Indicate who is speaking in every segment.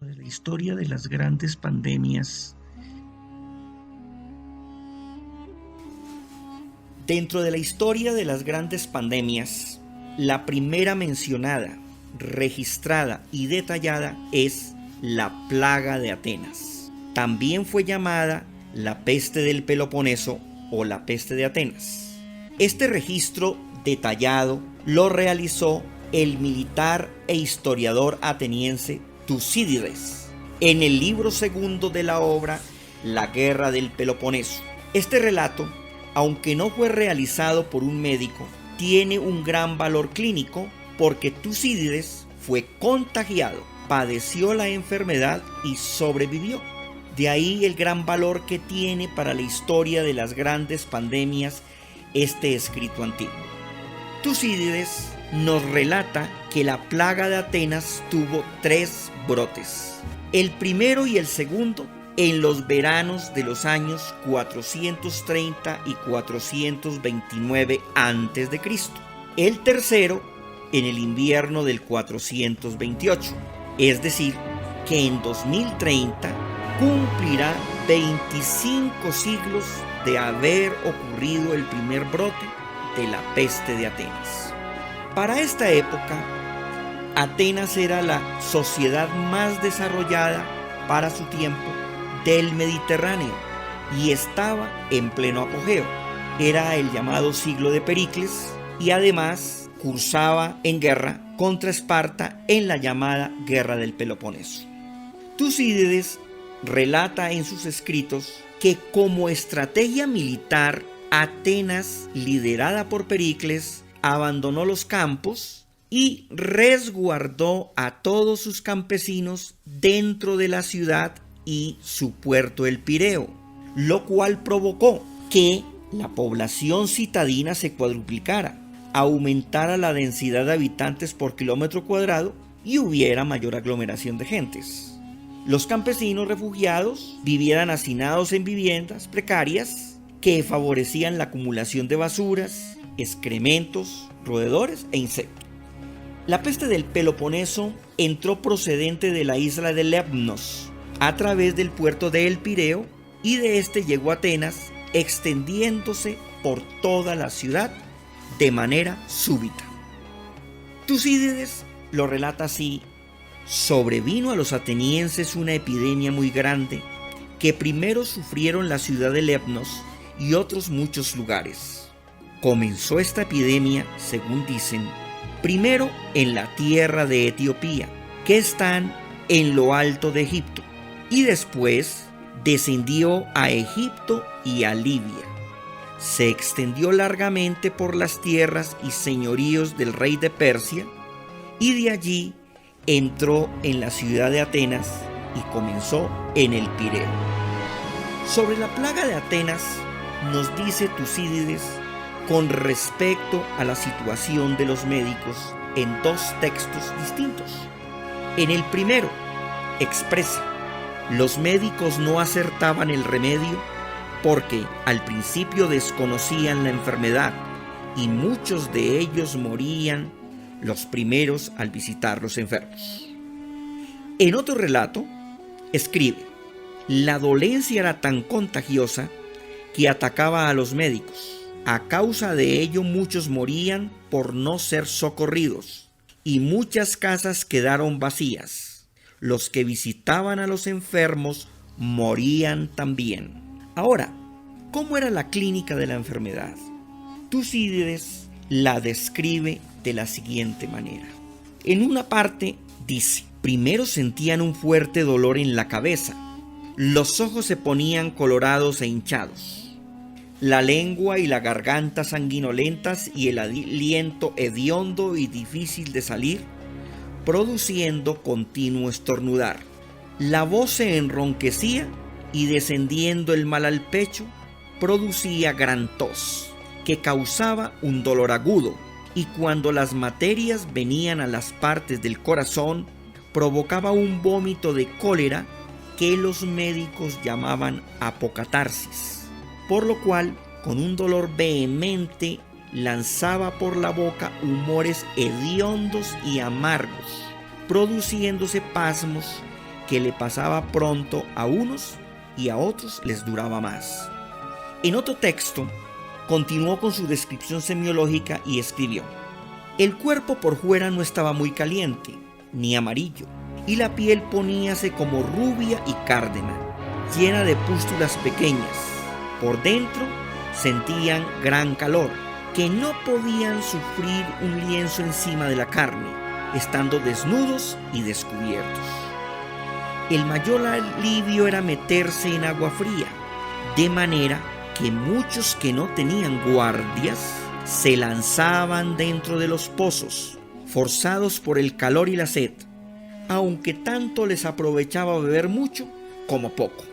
Speaker 1: De la historia de las grandes pandemias. Dentro de la historia de las grandes pandemias, la primera mencionada, registrada y detallada es la plaga de Atenas. También fue llamada la peste del Peloponeso o la peste de Atenas. Este registro detallado lo realizó el militar e historiador ateniense Tucídides en el libro segundo de la obra La Guerra del Peloponeso. Este relato, aunque no fue realizado por un médico, tiene un gran valor clínico porque Tucídides fue contagiado, padeció la enfermedad y sobrevivió. De ahí el gran valor que tiene para la historia de las grandes pandemias este escrito antiguo. Tucídides nos relata que la plaga de Atenas tuvo 3 brotes. El primero y el segundo en los veranos de los años 430 y 429 a.C. El tercero en el invierno del 428. Es decir, que en 2030 cumplirá 25 siglos de haber ocurrido el primer brote de la peste de Atenas. Para esta época, Atenas era la sociedad más desarrollada para su tiempo del Mediterráneo y estaba en pleno apogeo. Era el llamado siglo de Pericles y además cursaba en guerra contra Esparta en la llamada Guerra del Peloponeso. Tucídides relata en sus escritos que como estrategia militar, Atenas, liderada por Pericles, abandonó los campos y resguardó a todos sus campesinos dentro de la ciudad y su puerto el Pireo, lo cual provocó que la población citadina se cuadruplicara, aumentara la densidad de habitantes por kilómetro cuadrado y hubiera mayor aglomeración de gentes. Los campesinos refugiados vivieran hacinados en viviendas precarias que favorecían la acumulación de basuras, excrementos, roedores e insectos. La peste del Peloponeso entró procedente de la isla de Lemnos a través del puerto de El Pireo y de este llegó a Atenas, extendiéndose por toda la ciudad de manera súbita. Tucídides lo relata así: sobrevino a los atenienses una epidemia muy grande que primero sufrieron la ciudad de Lemnos y otros muchos lugares. Comenzó esta epidemia, según dicen, primero en la tierra de Etiopía, que están en lo alto de Egipto, y después descendió a Egipto y a Libia. Se extendió largamente por las tierras y señoríos del rey de Persia, y de allí entró en la ciudad de Atenas y comenzó en el Pireo. Sobre la plaga de Atenas nos dice Tucídides con respecto a la situación de los médicos en 2 textos distintos. En el primero expresa: los médicos no acertaban el remedio porque al principio desconocían la enfermedad y muchos de ellos morían los primeros al visitar los enfermos. En otro relato escribe: la dolencia era tan contagiosa que atacaba a los médicos. A causa de ello muchos morían por no ser socorridos y muchas casas quedaron vacías. Los que visitaban a los enfermos morían también. Ahora, ¿cómo era la clínica de la enfermedad? Tucídides la describe de la siguiente manera. En una parte dice: primero sentían un fuerte dolor en la cabeza, los ojos se ponían colorados e hinchados, la lengua y la garganta sanguinolentas y el aliento hediondo y difícil de salir, produciendo continuo estornudar. La voz se enronquecía y descendiendo el mal al pecho, producía gran tos, que causaba un dolor agudo, y cuando las materias venían a las partes del corazón, provocaba un vómito de cólera que los médicos llamaban apocatarsis, por lo cual, con un dolor vehemente, lanzaba por la boca humores hediondos y amargos, produciéndose pasmos que le pasaba pronto a unos y a otros les duraba más. En otro texto, continuó con su descripción semiológica y escribió: el cuerpo por fuera no estaba muy caliente, ni amarillo, y la piel poníase como rubia y cárdena, llena de pústulas pequeñas. Por dentro sentían gran calor, que no podían sufrir un lienzo encima de la carne, estando desnudos y descubiertos. El mayor alivio era meterse en agua fría, de manera que muchos que no tenían guardias se lanzaban dentro de los pozos, forzados por el calor y la sed, aunque tanto les aprovechaba beber mucho como poco.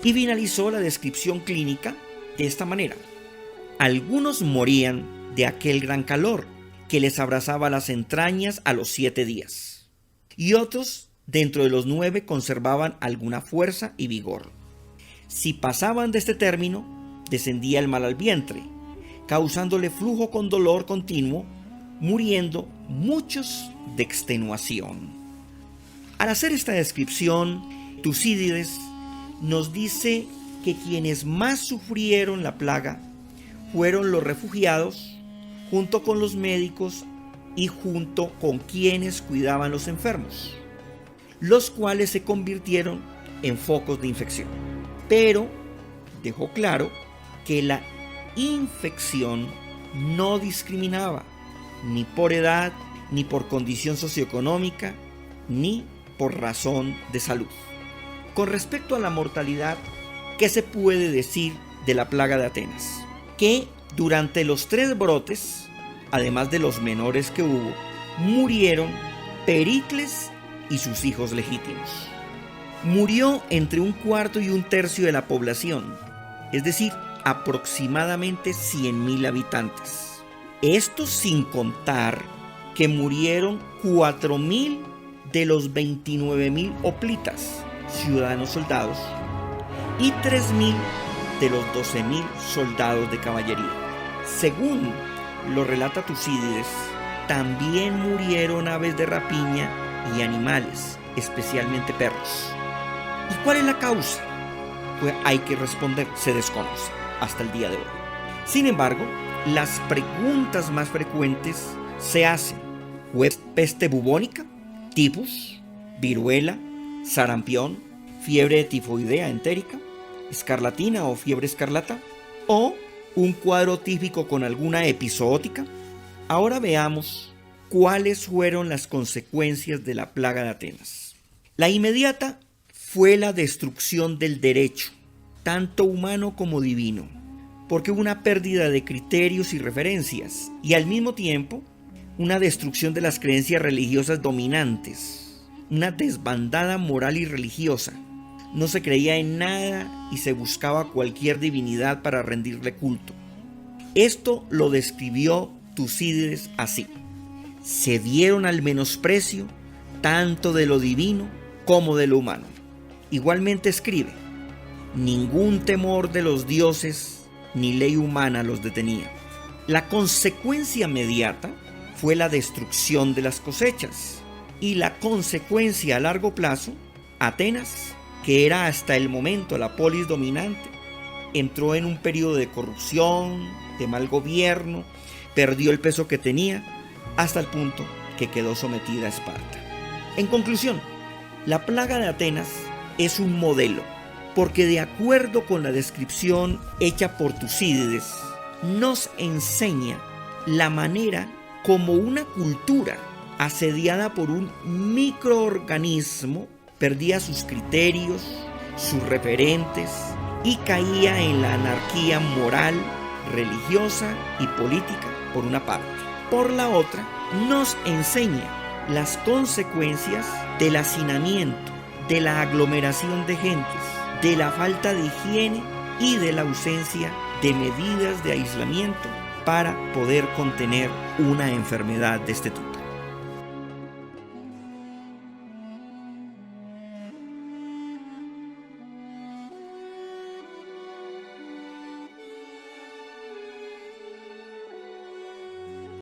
Speaker 1: Y finalizó la descripción clínica de esta manera: algunos morían de aquel gran calor que les abrasaba las entrañas a los 7 días, y otros dentro de los 9 conservaban alguna fuerza y vigor. Si pasaban de este término, descendía el mal al vientre, causándole flujo con dolor continuo, muriendo muchos de extenuación. Al hacer esta descripción, Tucídides nos dice que quienes más sufrieron la plaga fueron los refugiados, junto con los médicos y junto con quienes cuidaban los enfermos, los cuales se convirtieron en focos de infección. Pero dejó claro que la infección no discriminaba, ni por edad, ni por condición socioeconómica, ni por razón de salud. Con respecto a la mortalidad, ¿qué se puede decir de la plaga de Atenas? Que durante los 3 brotes, además de los menores que hubo, murieron Pericles y sus hijos legítimos. Murió entre 1/4 y 1/3 de la población, es decir, aproximadamente 100.000 habitantes. Esto sin contar que murieron 4.000 de los 29.000 hoplitas, ciudadanos soldados, y 3.000 de los 12.000 soldados de caballería. Según lo relata Tucídides, también murieron aves de rapiña y animales, especialmente perros. ¿Y cuál es la causa? Pues hay que responder, se desconoce hasta el día de hoy. Sin embargo, las preguntas más frecuentes se hacen: ¿fue peste bubónica, tifus, viruela, sarampión, fiebre tifoidea entérica, escarlatina o fiebre escarlata, o un cuadro típico con alguna epizootica? Ahora veamos cuáles fueron las consecuencias de la plaga de Atenas. La inmediata fue la destrucción del derecho, tanto humano como divino, porque hubo una pérdida de criterios y referencias, y al mismo tiempo una destrucción de las creencias religiosas dominantes, una desbandada moral y religiosa. No se creía en nada y se buscaba cualquier divinidad para rendirle culto. Esto lo describió Tucídides así: se dieron al menosprecio tanto de lo divino como de lo humano. Igualmente escribe: ningún temor de los dioses ni ley humana los detenía. La consecuencia inmediata fue la destrucción de las cosechas, y la consecuencia a largo plazo, Atenas, que era hasta el momento la polis dominante, entró en un periodo de corrupción, de mal gobierno, perdió el peso que tenía, hasta el punto que quedó sometida a Esparta. En conclusión, la plaga de Atenas es un modelo, porque de acuerdo con la descripción hecha por Tucídides, nos enseña la manera como una cultura asediada por un microorganismo perdía sus criterios, sus referentes y caía en la anarquía moral, religiosa y política por una parte. Por la otra, nos enseña las consecuencias del hacinamiento, de la aglomeración de gentes, de la falta de higiene y de la ausencia de medidas de aislamiento para poder contener una enfermedad de este tipo.